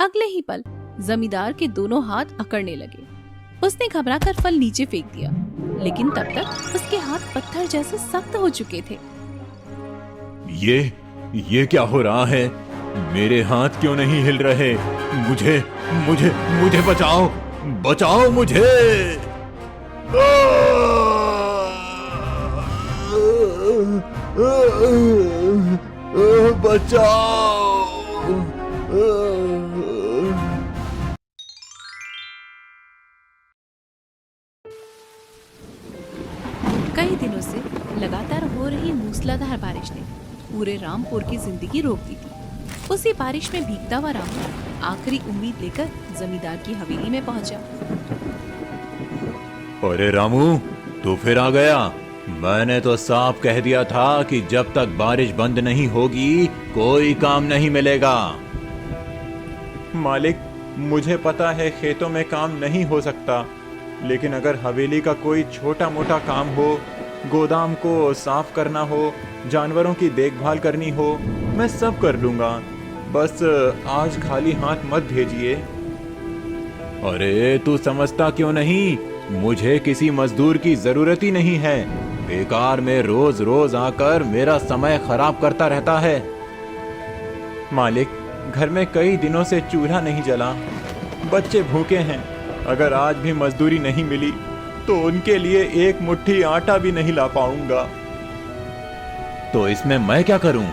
अगले ही पल जमींदार के दोनों हाथ अकड़ने लगे। उसने घबराकर फल नीचे फेंक दिया, लेकिन तब तक उसके हाथ पत्थर जैसे सख्त हो चुके थे। ये क्या हो रहा है? मेरे हाथ क्यों नहीं हिल रहे? मुझे मुझे मुझे बचाओ, बचाओ मुझे। बचाओ। कई दिनों से लगातार हो रही मूसलाधार बारिश ने पूरे रामपुर की जिंदगी रोक दी थी। उसी बारिश में भीगता हुआ रामू आखिरी उम्मीद लेकर जमींदार की हवेली में पहुंचा। अरे रामू, तू फिर आ गया। मैंने तो साफ कह दिया था कि जब तक बारिश बंद नहीं होगी कोई काम नहीं मिलेगा। मालिक, मुझे पता है खेतों में काम नहीं हो सकता, लेकिन अगर हवेली का कोई छोटा मोटा काम हो, गोदाम को साफ करना हो, जानवरों की देखभाल करनी हो, मैं सब कर लूंगा। बस आज खाली हाथ मत भेजिए। अरे तू समझता क्यों नहीं? मुझे किसी मजदूर की जरूरत ही नहीं है। बेकार में रोज रोज आकर मेरा समय खराब करता रहता है। मालिक, घर में कई दिनों से चूल्हा नहीं जला, बच्चे भूखे हैं। अगर आज भी मजदूरी नहीं मिली तो उनके लिए एक मुट्ठी आटा भी नहीं ला पाऊंगा। तो इसमें मैं क्या करूं?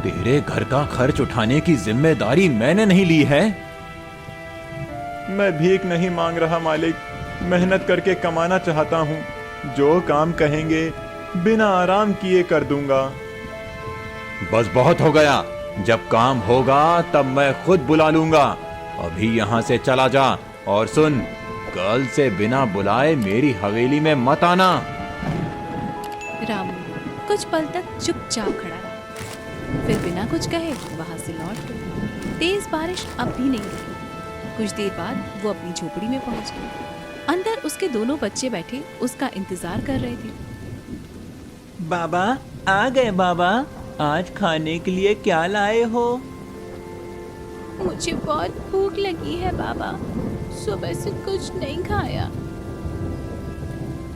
तेरे घर का खर्च उठाने की जिम्मेदारी मैंने नहीं ली है। मैं भीख नहीं मांग रहा मालिक, मेहनत करके कमाना चाहता हूँ। जो काम कहेंगे बिना आराम किए कर दूंगा। बस बहुत हो गया। जब काम होगा तब मैं खुद बुला लूंगा। अभी यहाँ से चला जा। और सुन, कल से बिना बुलाए मेरी हवेली में मत आना। रामू कुछ पल तक चुपचाप खड़ा रहा, फिर बिना कुछ कहे वहां से लौट गया। तेज बारिश अब भी नहीं रुकी। कुछ देर बाद वो अपनी झोपड़ी में पहुंच गया। अंदर उसके दोनों बच्चे बैठे उसका इंतजार कर रहे थे। बाबा आ गए। बाबा, आज खाने के लिए क्या लाए हो? मुझे बहुत भूख लगी है बाबा, सुबह से कुछ नहीं खाया।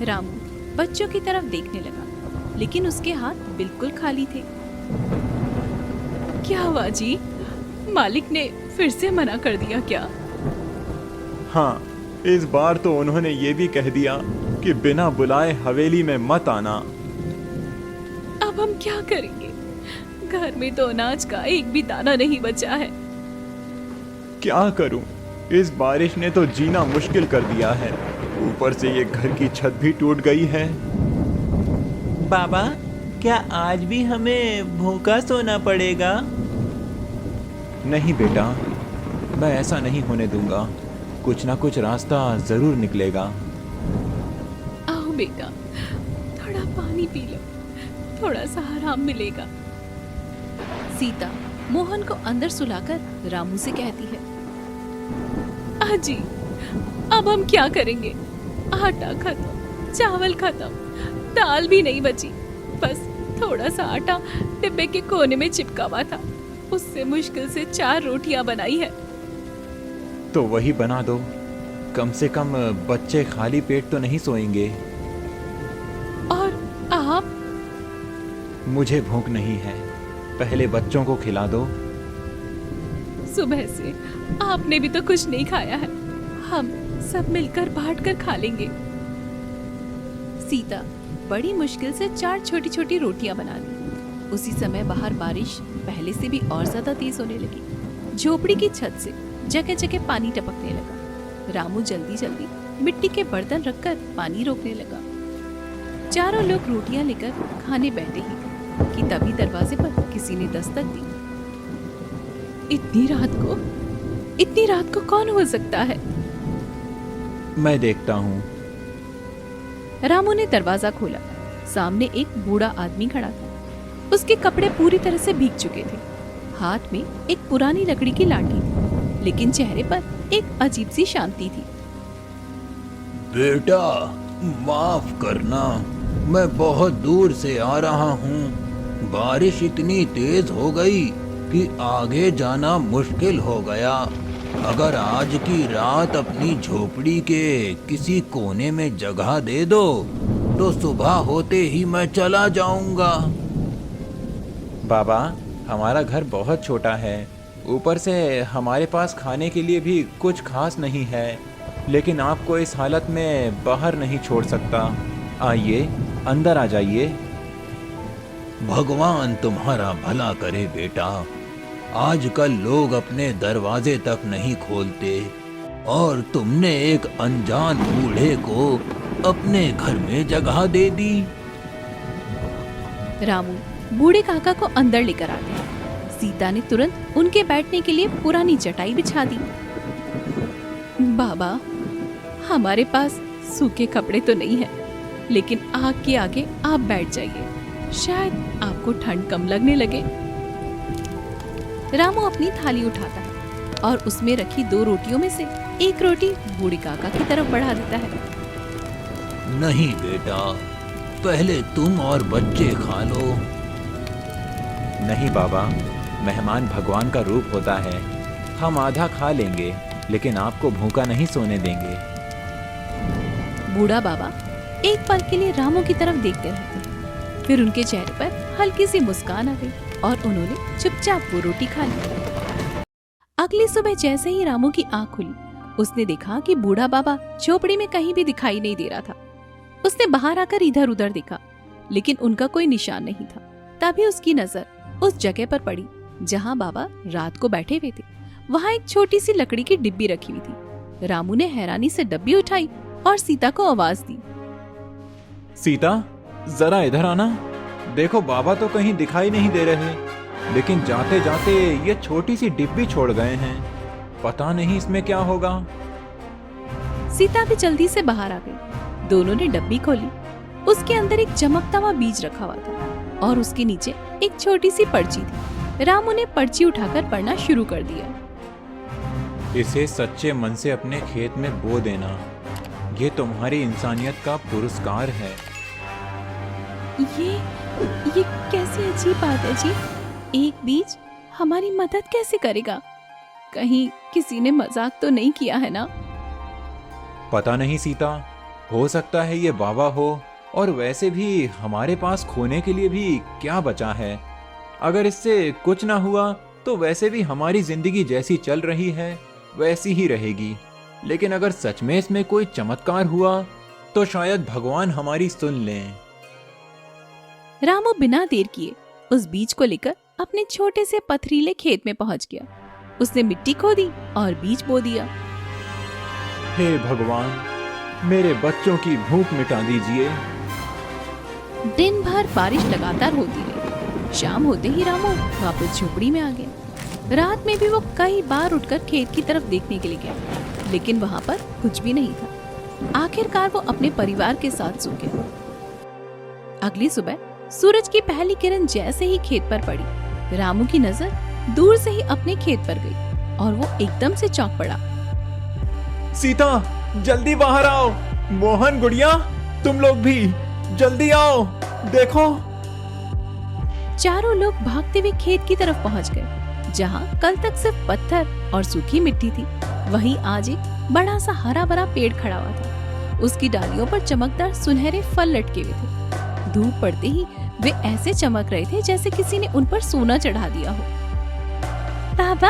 रामू बच्चों की तरफ देखने लगा, लेकिन उसके हाथ बिल्कुल खाली थे। क्या हुआ जी? मालिक ने फिर से मना कर दिया क्या? हाँ, इस बार तो उन्होंने ये भी कह दिया कि बिना बुलाए हवेली में मत आना। अब हम क्या करेंगे? घर में तो अनाज का एक भी दाना नहीं बचा है। क्या करूं? इस बारिश ने तो जीना मुश्किल कर दिया है। ऊपर से ये घर की छत भी टूट गई है। बाबा, क्या आज भी हमें भूखा सोना पड़ेगा? नहीं बेटा, मैं ऐसा नहीं होने दूंगा। कुछ ना कुछ रास्ता जरूर निकलेगा। आओ बेटा, थोड़ा पानी पी लो, थोड़ा सा आराम मिलेगा। सीता मोहन को अंदर सुलाकर रामू से कहती है, अजी अब हम क्या करेंगे? आटा खत्म, चावल खत्म, दाल भी नहीं बची। बस थोड़ा सा आटा डिब्बे के कोने में चिपका हुआ था, उससे मुश्किल से 4 रोटियां बनाई है। तो वही बना दो। कम से कम बच्चे खाली पेट तो नहीं सोएंगे। और आप? मुझे भूख नहीं है, पहले बच्चों को खिला दो। सुबह से आपने भी तो कुछ नहीं खाया है, हम सब मिलकर बांट कर खा लेंगे। सीता बड़ी मुश्किल से 4 छोटी छोटी रोटियां बना ली। उसी समय बाहर बारिश पहले से भी और ज्यादा तेज होने लगी। झोपड़ी की छत से जगह जगह पानी टपकने लगा। रामू जल्दी जल्दी मिट्टी के बर्तन रखकर पानी रोकने लगा। चारों लोग रोटियां लेकर खाने बैठे ही कि तभी दरवाजे पर किसी ने दस्तक दी। इतनी रात को कौन हो सकता है? मैं देखता हूँ। रामू ने दरवाजा खोला। सामने एक बूढ़ा आदमी खड़ा था। उसके कपड़े पूरी तरह से भीग चुके थे। हाथ में एक पुरानी लकड़ी की लाठी थी, लेकिन चेहरे पर एक अजीब सी शांति थी। बेटा, माफ करना, मैं बहुत दूर से आ रहा हूँ। बारिश इतनी तेज हो गई कि आगे जाना मुश्किल हो गया। अगर आज की रात अपनी झोपड़ी के किसी कोने में जगह दे दो तो सुबह होते ही मैं चला जाऊंगा। बाबा, हमारा घर बहुत छोटा है, ऊपर से हमारे पास खाने के लिए भी कुछ खास नहीं है, लेकिन आपको इस हालत में बाहर नहीं छोड़ सकता। आइए, अंदर आ जाइए। भगवान तुम्हारा भला करे बेटा। आजकल लोग अपने दरवाजे तक नहीं खोलते और तुमने एक अनजान बूढ़े को अपने घर में जगह दे दी। रामू बूढ़े काका को अंदर लेकर आ गया। सीता ने तुरंत उनके बैठने के लिए पुरानी चटाई बिछा दी। बाबा, हमारे पास सूखे कपड़े तो नहीं है, लेकिन आग के आगे आप बैठ जाइए, शायद आपको ठंड कम लगने लगे। रामू अपनी थाली उठाता है और उसमें रखी 2 रोटियों में से एक रोटी बूढ़े काका की तरफ बढ़ा देता है। नहीं बेटा, पहले तुम और बच्चे खा लो। नहीं बाबा, मेहमान भगवान का रूप होता है। हम आधा खा लेंगे, लेकिन आपको भूखा नहीं सोने देंगे। बूढ़ा बाबा एक पल के लिए रामू की तरफ देखते रहते, फिर उनके चेहरे पर हल्की सी मुस्कान आ गई और उन्होंने चुपचाप वो रोटी खा ली। अगली सुबह जैसे ही रामू की आंख खुली, उसने देखा कि बूढ़ा बाबा झोपड़ी में कहीं भी दिखाई नहीं दे रहा था। उसने बाहर आकर इधर उधर देखा, लेकिन उनका कोई निशान नहीं था। तभी उसकी नजर उस जगह पर पड़ी जहाँ बाबा रात को बैठे हुए थे। वहाँ एक छोटी सी लकड़ी की डिब्बी रखी हुई थी। रामू ने हैरानी से डब्बी उठाई और सीता को आवाज दी। सीता, जरा इधर आना। देखो, बाबा तो कहीं दिखाई नहीं दे रहे, लेकिन जाते जाते ये छोटी सी डिब्बी छोड़ गए हैं। पता नहीं इसमें क्या होगा। सीता भी जल्दी से बाहर आ गई। दोनों ने डब्बी खोली। उसके अंदर एक चमकता हुआ बीज रखा हुआ था और उसके नीचे एक छोटी सी पर्ची थी। रामू ने पर्ची उठाकर पढ़ना शुरू कर दिया। इसे सच्चे मन से अपने खेत में बो देना, ये तुम्हारी इंसानियत का पुरस्कार है। ये कैसी अजीब बात है जी। एक बीज हमारी मदद कैसे करेगा? कहीं किसी ने मजाक तो नहीं किया है ना? पता नहीं सीता, हो सकता है ये बाबा हो, और वैसे भी हमारे पास खोने के लिए भी क्या बचा है। अगर इससे कुछ ना हुआ तो वैसे भी हमारी जिंदगी जैसी चल रही है वैसी ही रहेगी, लेकिन अगर सच में इसमें कोई चमत्कार हुआ तो शायद भगवान हमारी सुन लें। रामू बिना देर किए उस बीज को लेकर अपने छोटे से पथरीले खेत में पहुंच गया। उसने मिट्टी खोदी और बीज बो दिया। हे भगवान, मेरे बच्चों की भूख मिटा दीजिए। दिन भर बारिश लगातार होती रही। शाम होते ही रामू वापस झोपड़ी में आ गया। रात में भी वो कई बार उठकर खेत की तरफ देखने के लिए गया, लेकिन वहाँ पर कुछ भी नहीं था। आखिरकार वो अपने परिवार के साथ सो गया। अगली सुबह सूरज की पहली किरण जैसे ही खेत पर पड़ी, रामू की नजर दूर से ही अपने खेत पर गई और वो एकदम से चौंक पड़ा। सीता, जल्दी बाहर आओ। मोहन, गुड़िया, तुम लोग भी जल्दी आओ, देखो। चारों लोग भागते हुए खेत की तरफ पहुंच गए। जहां कल तक सिर्फ पत्थर और सूखी मिट्टी थी, वहीं आज एक बड़ा सा हरा भरा पेड़ खड़ा हुआ था। उसकी डालियों पर चमकदार सुनहरे फल लटके हुए थे। धूप पड़ते ही वे ऐसे चमक रहे थे जैसे किसी ने उन पर सोना चढ़ा दिया हो। बाबा,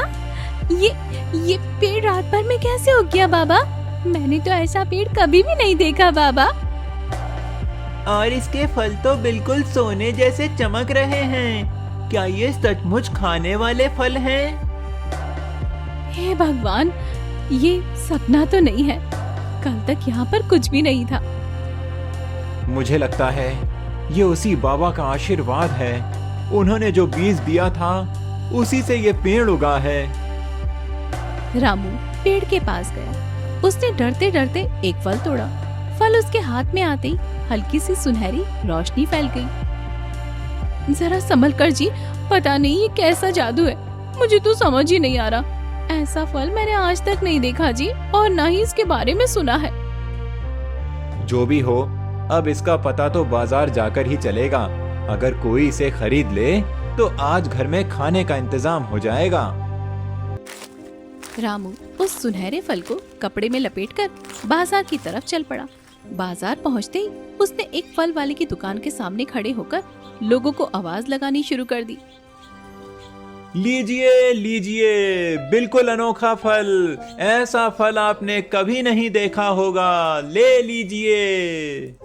ये पेड़ रात भर में कैसे हो गया बाबा? मैंने तो ऐसा पेड़ कभी भी नहीं देखा बाबा। और इसके फल तो बिल्कुल सोने जैसे चमक रहे हैं। क्या ये सचमुच खाने वाले फल हैं? हे भगवान, ये सपना तो नहीं है। कल तक यहाँ पर कुछ भी नहीं था। मुझे लगता है ये उसी बाबा का आशीर्वाद है। उन्होंने जो बीज दिया था उसी से ये पेड़ उगा है। रामू पेड़ के पास गया। उसने डरते डरते एक फल तोड़ा। फल उसके हाथ में आते ही हल्की सी सुनहरी रोशनी फैल गई। जरा संभल कर जी, पता नहीं ये कैसा जादू है, मुझे तो समझ ही नहीं आ रहा। ऐसा फल मैंने आज तक नहीं देखा जी, और ना ही इसके बारे में सुना है। जो भी हो, अब इसका पता तो बाजार जाकर ही चलेगा। अगर कोई इसे खरीद ले तो आज घर में खाने का इंतजाम हो जाएगा। रामू उस सुनहरे फल को कपड़े में लपेटकर बाजार की तरफ चल पड़ा। बाजार पहुंचते ही उसने एक फल वाले की दुकान के सामने खड़े होकर लोगों को आवाज लगानी शुरू कर दी। लीजिए लीजिए, बिल्कुल अनोखा फल, ऐसा फल आपने कभी नहीं देखा होगा, ले लीजिए।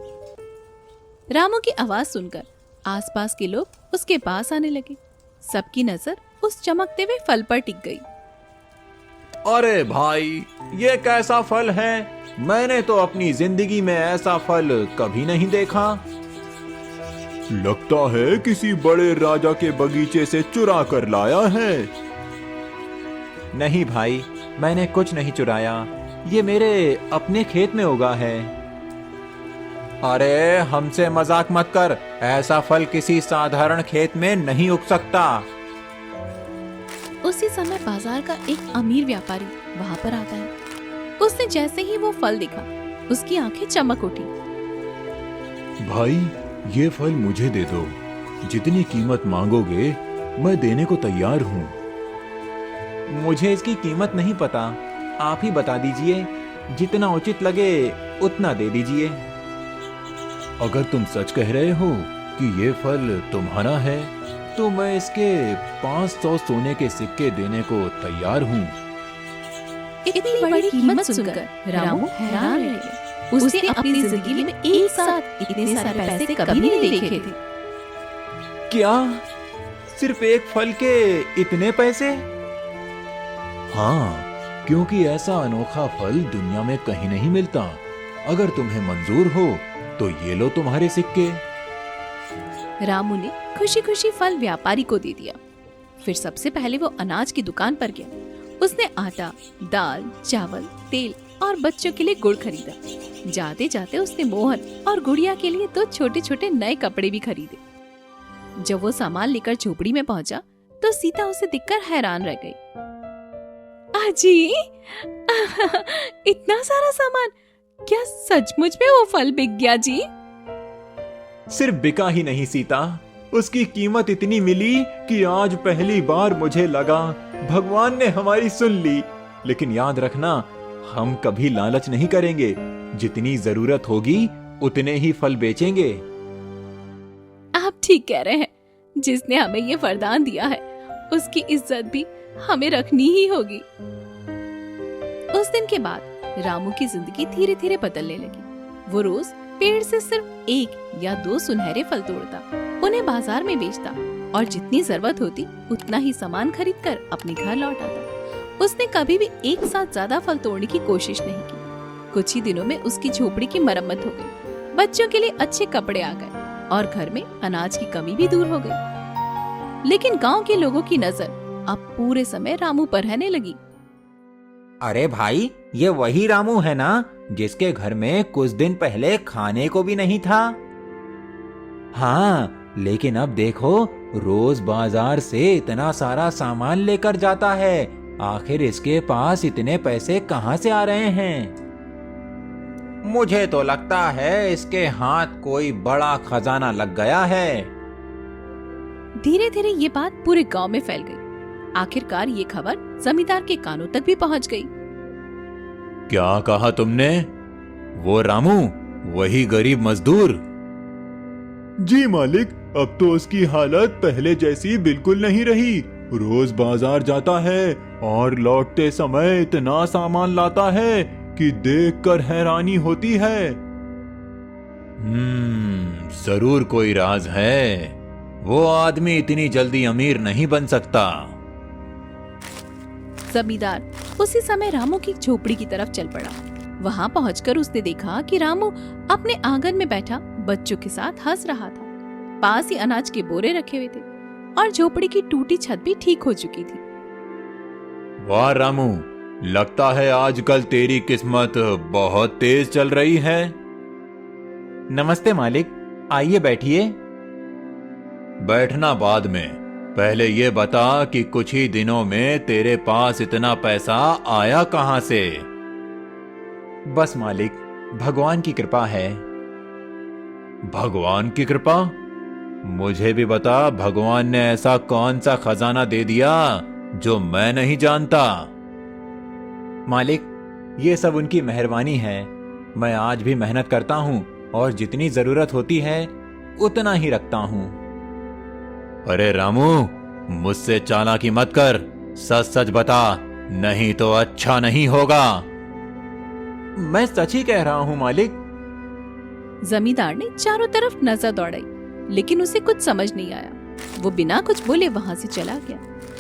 रामू की आवाज सुनकर आसपास के लोग उसके पास आने लगे। सबकी नजर उस चमकते हुए फल पर टिक गई। अरे भाई, ये कैसा फल है? मैंने तो अपनी जिंदगी में ऐसा फल कभी नहीं देखा। लगता है किसी बड़े राजा के बगीचे से चुरा कर लाया है। नहीं भाई, मैंने कुछ नहीं चुराया, ये मेरे अपने खेत में उगा है। अरे हमसे मजाक मत कर, ऐसा फल किसी साधारण खेत में नहीं उग सकता। उसी समय बाजार का एक अमीर व्यापारी वहाँ पर आता है। उसने जैसे ही वो फल देखा, उसकी आंखें चमक उठी। भाई, ये फल मुझे दे दो, जितनी कीमत मांगोगे मैं देने को तैयार हूँ। मुझे इसकी कीमत नहीं पता, आप ही बता दीजिए, जितना उचित लगे उतना दे दीजिए। अगर तुम सच कह रहे हो कि ये फल तुम्हारा है, तो मैं इसके 500 सोने के सिक्के देने को तैयार हूँ। इतनी बड़ी कीमत सुनकर रामू हैरान रह गया। उसने अपनी जिंदगी में एक साथ इतने सारे पैसे कभी नहीं देखे थे। क्या सिर्फ एक फल के इतने पैसे? हाँ, क्योंकि ऐसा अनोखा फल दुनिया में कहीं नहीं मिलता। अगर तुम्हें मंजूर हो तो ये लो तुम्हारे सिक्के। रामू ने खुशी खुशी फल व्यापारी को दे दिया। फिर सबसे पहले वो अनाज की दुकान पर गया। उसने आटा, दाल, चावल, तेल और बच्चों के लिए गुड़ खरीदा। जाते जाते उसने मोहन और गुड़िया के लिए 2 छोटे छोटे नए कपड़े भी खरीदे। जब वो सामान लेकर झोपड़ी में पहुंचा तो सीता उसे देखकर हैरान रह गई। अजी, इतना सारा सामान, क्या सचमुच में वो फल बिक गया जी? सिर्फ बिका ही नहीं सीता, उसकी कीमत इतनी मिली कि आज पहली बार मुझे लगा भगवान ने हमारी सुन ली। लेकिन याद रखना, हम कभी लालच नहीं करेंगे, जितनी जरूरत होगी उतने ही फल बेचेंगे। आप ठीक कह रहे हैं, जिसने हमें ये वरदान दिया है उसकी इज्जत भी हमें रखनी ही होगी। उस दिन के बाद रामू की जिंदगी धीरे धीरे बदलने लगी। वो रोज पेड़ से सिर्फ 1 या 2 सुनहरे फल तोड़ता, उन्हें बाजार में बेचता और जितनी जरूरत होती उतना ही सामान खरीदकर अपने घर लौट आता। उसने कभी भी एक साथ ज्यादा फल तोड़ने की कोशिश नहीं की। कुछ ही दिनों में उसकी झोपड़ी की मरम्मत हो गई, बच्चों के लिए अच्छे कपड़े आ गए और घर में अनाज की कमी भी दूर हो गई। लेकिन गांव के लोगों की नजर अब पूरे समय रामू पर रहने लगी। अरे भाई, ये वही रामू है ना, जिसके घर में कुछ दिन पहले खाने को भी नहीं था? हाँ, लेकिन अब देखो, रोज बाजार से इतना सारा सामान लेकर जाता है। आखिर इसके पास इतने पैसे कहाँ से आ रहे हैं? मुझे तो लगता है इसके हाथ कोई बड़ा खजाना लग गया है। धीरे धीरे ये बात पूरे गांव में फैल गई। आखिरकार ये खबर जमींदार के कानों तक भी पहुंच गई। क्या कहा तुमने? वो रामू, वही गरीब मजदूर? जी मालिक, अब तो उसकी हालत पहले जैसी बिल्कुल नहीं रही। रोज बाजार जाता है और लौटते समय इतना सामान लाता है कि देखकर हैरानी होती है। जरूर कोई राज है। वो आदमी इतनी जल्दी अमीर नहीं बन सकता। जमींदार उसी समय रामू की झोपड़ी की तरफ चल पड़ा। वहां पहुंचकर उसने देखा कि रामू अपने आंगन में बैठा बच्चों के साथ हंस रहा था। पास ही अनाज के बोरे रखे हुए थे और झोपड़ी की टूटी छत भी ठीक हो चुकी थी। वाह रामू, लगता है आजकल तेरी किस्मत बहुत तेज चल रही है। नमस्ते मालिक, आइए बैठिए। बैठना बाद में, पहले ये बता कि कुछ ही दिनों में तेरे पास इतना पैसा आया कहां से? बस मालिक, भगवान की कृपा है। भगवान की कृपा? मुझे भी बता, भगवान ने ऐसा कौन सा खजाना दे दिया जो मैं नहीं जानता? मालिक, ये सब उनकी मेहरबानी है। मैं आज भी मेहनत करता हूँ और जितनी जरूरत होती है उतना ही रखता हूँ। अरे रामू, मुझसे चालाकी मत कर, सच सच बता, नहीं तो अच्छा नहीं होगा। मैं सच ही कह रहा हूँ मालिक। जमींदार ने चारों तरफ नजर दौड़ाई, लेकिन उसे कुछ समझ नहीं आया। वो बिना कुछ बोले वहां से चला गया,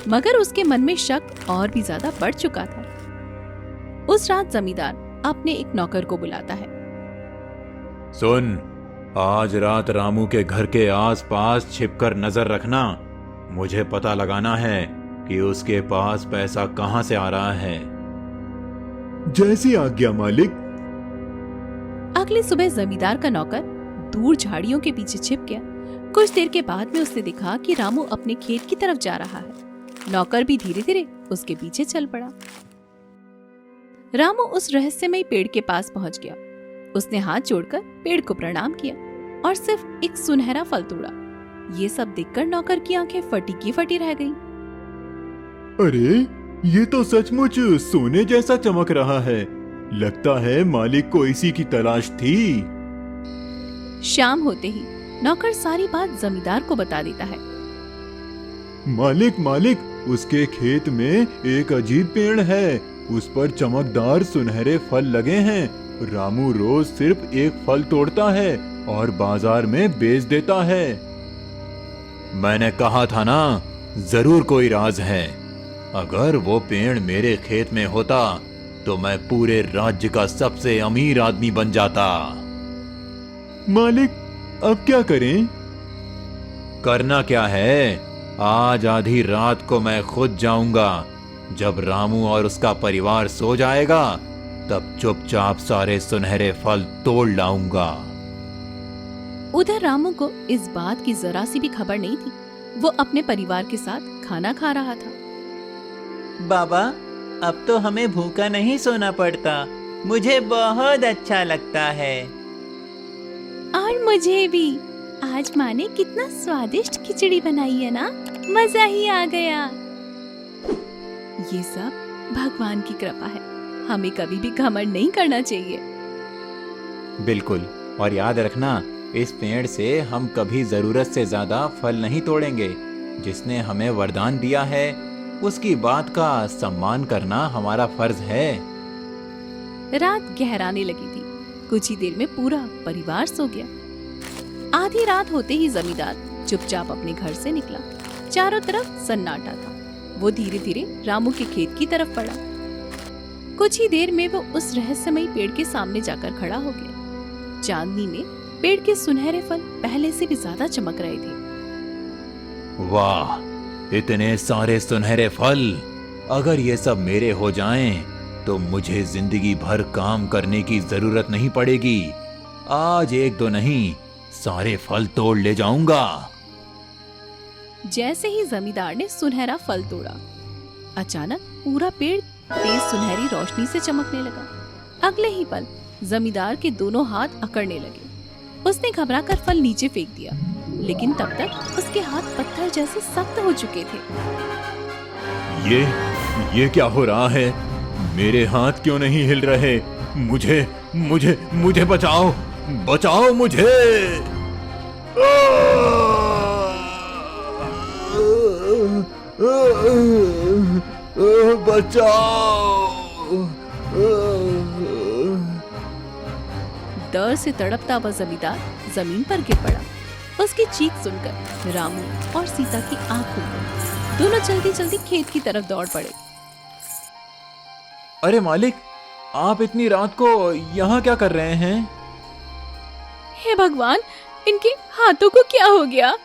मगर उसके मन में शक और भी ज्यादा बढ़ चुका था। उस रात जमींदार अपने एक नौकर को बुलाता है। सुन, आज रात रामू के घर के आसपास छिपकर नजर रखना। मुझे पता लगाना है कि उसके पास पैसा कहां से आ रहा है। जैसी आज्ञा मालिक। अगली सुबह जमींदार का नौकर दूर झाड़ियों के पीछे छिप गया। कुछ देर के बाद में उसने देखा कि रामू अपने खेत की तरफ जा रहा है। नौकर भी धीरे धीरे उसके पीछे चल पड़ा। रामू उस रहस्यमयी पेड़ के पास पहुंच गया। उसने हाथ जोड़कर पेड़ को प्रणाम किया और सिर्फ एक सुनहरा फल तोड़ा। ये सब देखकर नौकर की आंखें फटी की फटी रह गईं। अरे, ये तो सचमुच सोने जैसा चमक रहा है। लगता है मालिक को इसी की तलाश थी। शाम होते ही नौकर सारी बात जमींदार को बता देता है। मालिक मालिक, उसके खेत में एक अजीब पेड़ है। उस पर चमकदार सुनहरे फल लगे हैं। रामू रोज सिर्फ एक फल तोड़ता है और बाजार में बेच देता है। मैंने कहा था ना, जरूर कोई राज है। अगर वो पेड़ मेरे खेत में होता तो मैं पूरे राज्य का सबसे अमीर आदमी बन जाता। मालिक, अब क्या करें? करना क्या है, आज आधी रात को मैं खुद जाऊंगा। जब रामू और उसका परिवार सो जाएगा तब चुपचाप सारे सुनहरे फल तोड़ लाऊंगा। उधर रामू को इस बात की जरा सी भी खबर नहीं थी। वो अपने परिवार के साथ खाना खा रहा था। बाबा, अब तो हमें भूखा नहीं सोना पड़ता। मुझे बहुत अच्छा लगता है। और मुझे भी। आज माँ ने कितना स्वादिष्ट खिचड़ी बनाई है ना, मजा ही आ गया। ये सब भगवान की कृपा है। हमें कभी भी घमंड नहीं करना चाहिए। बिल्कुल, और याद रखना, इस पेड़ से हम कभी जरूरत से ज्यादा फल नहीं तोड़ेंगे। जिसने हमें वरदान दिया है उसकी बात का सम्मान करना हमारा फर्ज है। रात गहराने लगी थी। कुछ ही देर में पूरा परिवार सो गया। आधी रात होते ही जमींदार चुपचाप अपने घर से निकला। चारों तरफ सन्नाटा था। वो धीरे धीरे रामू के खेत की तरफ बढ़ा। कुछ ही देर में वो उस रहस्यमयी पेड़ के सामने जाकर खड़ा हो गया। चांदनी में पेड़ के सुनहरे फल पहले से भी ज्यादा चमक रहे थे। वाह, इतने सारे सुनहरे फल! अगर ये सब मेरे हो जाएं, तो मुझे जिंदगी भर काम करने की जरूरत नहीं पड़ेगी। आज एक दो नहीं, सारे फल तोड़ ले जाऊंगा। जैसे ही जमींदार ने सुनहरा फल तोड़ा, अचानक पूरा पेड़ तेज सुनहरी रोशनी से चमकने लगा। अगले ही पल जमींदार के दोनों हाथ अकड़ने लगे। उसने घबराकर फल नीचे फेंक दिया, लेकिन तब तक उसके हाथ पत्थर जैसे सख्त हो चुके थे। ये क्या हो रहा है? मेरे हाथ क्यों नहीं हिल रहे? मुझे मुझे मुझे बचाओ, बचाओ मुझे! डर से तड़पता हुआ जमींदार जमीन पर गिर पड़ा। उसकी चीख सुनकर रामू और सीता की आंख खुल गई। दोनों जल्दी जल्दी खेत की तरफ दौड़ पड़े। अरे मालिक, आप इतनी रात को यहाँ क्या कर रहे हैं? हे भगवान, इनके हाथों को क्या हो गया?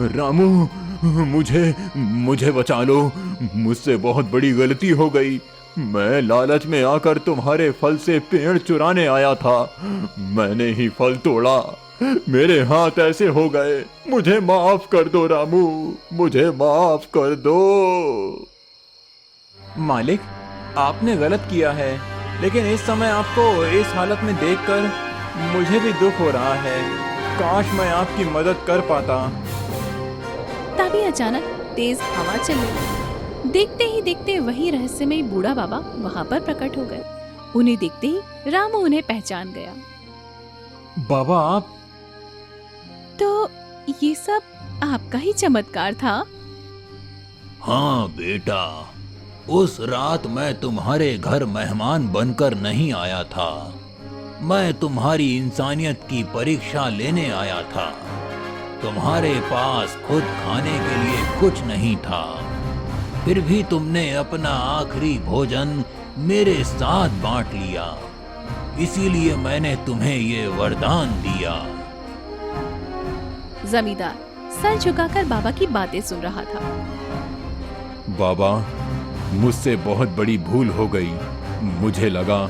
रामू, मुझे बचा लो। मुझसे बहुत बड़ी गलती हो गई। मैं लालच में आकर तुम्हारे फल से पेड़ चुराने आया था। मैंने ही फल तोड़ा। मेरे हाथ ऐसे हो गए। मुझे माफ कर दो रामू, मुझे माफ कर दो। मालिक, आपने गलत किया है, लेकिन इस समय आपको इस हालत में देखकर मुझे भी दुख हो रहा है। काश मैं आपकी मदद कर पाता। तभी अचानक तेज हवा चली। देखते ही देखते वही रहस्यमय बूढ़ा बाबा वहाँ पर प्रकट हो गए। उन्हें देखते ही रामू उन्हें पहचान गया। बाबा आप? तो ये सब आपका ही चमत्कार था? हाँ बेटा, उस रात मैं तुम्हारे घर मेहमान बनकर नहीं आया था। मैं तुम्हारी इंसानियत की परीक्षा लेने आया था। तुम्हारे पास खुद खाने के लिए कुछ नहीं था, फिर भी तुमने अपना आखिरी भोजन मेरे साथ बांट लिया। इसीलिए मैंने तुम्हें ये वरदान दिया। जमींदार सर झुकाकर बाबा की बातें सुन रहा था। बाबा, मुझसे बहुत बड़ी भूल हो गई। मुझे लगा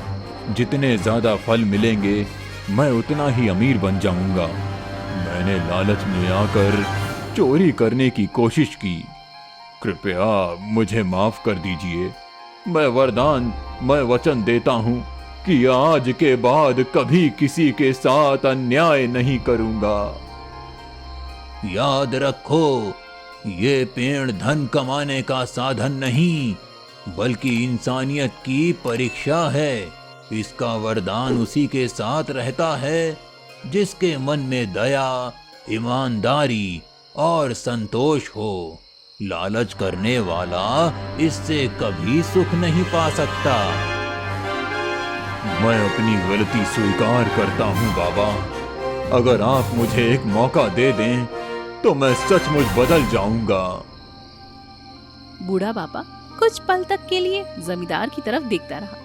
जितने ज्यादा फल मिलेंगे मैं उतना ही अमीर बन जाऊंगा। मैंने लालच में आकर चोरी करने की कोशिश की। कृपया मुझे माफ कर दीजिए। मैं वचन देता हूँ कि आज के बाद कभी किसी के साथ अन्याय नहीं करूंगा। याद रखो, ये पेड़ धन कमाने का साधन नहीं, बल्कि इंसानियत की परीक्षा है। इसका वरदान उसी के साथ रहता है जिसके मन में दया, ईमानदारी और संतोष हो। लालच करने वाला इससे कभी सुख नहीं पा सकता। मैं अपनी गलती स्वीकार करता हूँ बाबा। अगर आप मुझे एक मौका दे दें तो मैं सचमुच बदल जाऊंगा। बूढ़ा बाबा कुछ पल तक के लिए जमींदार की तरफ देखता रहा।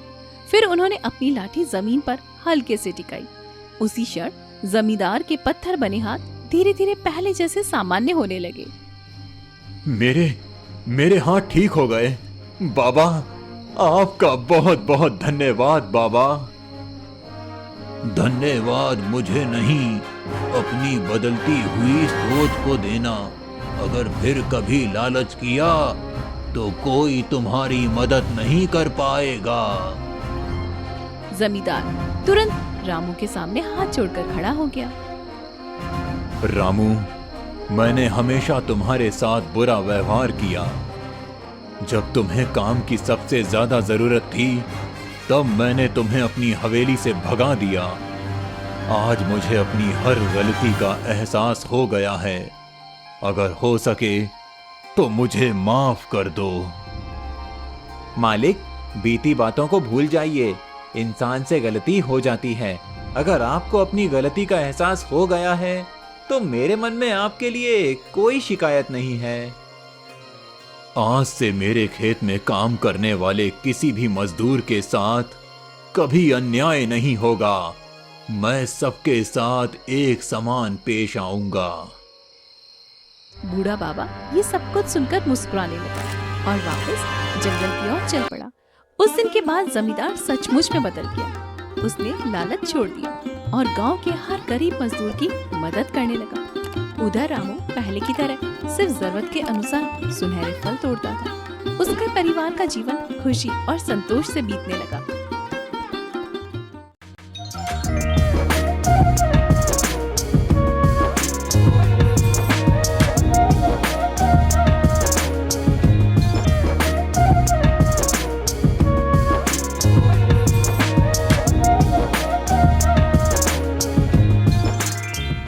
फिर उन्होंने अपनी लाठी जमीन पर हल्के से टिकाई। उसी क्षण जमींदार के पत्थर बने हाथ धीरे धीरे पहले जैसे सामान्य होने लगे। मेरे हाथ ठीक हो गए। बाबा, आपका बहुत बहुत धन्यवाद बाबा। धन्यवाद मुझे नहीं, अपनी बदलती हुई सोच को देना। अगर फिर कभी लालच किया तो कोई तुम्हारी मदद नहीं कर पाएगा। जमींदार तुरंत रामू के सामने हाथ जोड़कर खड़ा हो गया। रामू, मैंने हमेशा तुम्हारे साथ बुरा व्यवहार किया। जब तुम्हें काम की सबसे ज्यादा जरूरत थी तब मैंने तुम्हें अपनी हवेली से भगा दिया। आज मुझे अपनी हर गलती का एहसास हो गया है। अगर हो सके तो मुझे माफ कर दो। मालिक, बीती बातों को भूल जाइए। इंसान से गलती हो जाती है। अगर आपको अपनी गलती का एहसास हो गया है तो मेरे मन में आपके लिए कोई शिकायत नहीं है। आज से मेरे खेत में काम करने वाले किसी भी मजदूर के साथ कभी अन्याय नहीं होगा। मैं सबके साथ एक समान पेश आऊंगा। बूढ़ा बाबा ये सब कुछ सुनकर मुस्कुराने लगा और वापस जंगल की ओर चल पड़ा। उस दिन के बाद जमींदार सचमुच में बदल गया। उसने लालच छोड़ दिया और गांव के हर गरीब मजदूर की मदद करने लगा। उधर रामू पहले की तरह सिर्फ जरूरत के अनुसार सुनहरे फल तोड़ता था। उसके परिवार का जीवन खुशी और संतोष से बीतने लगा।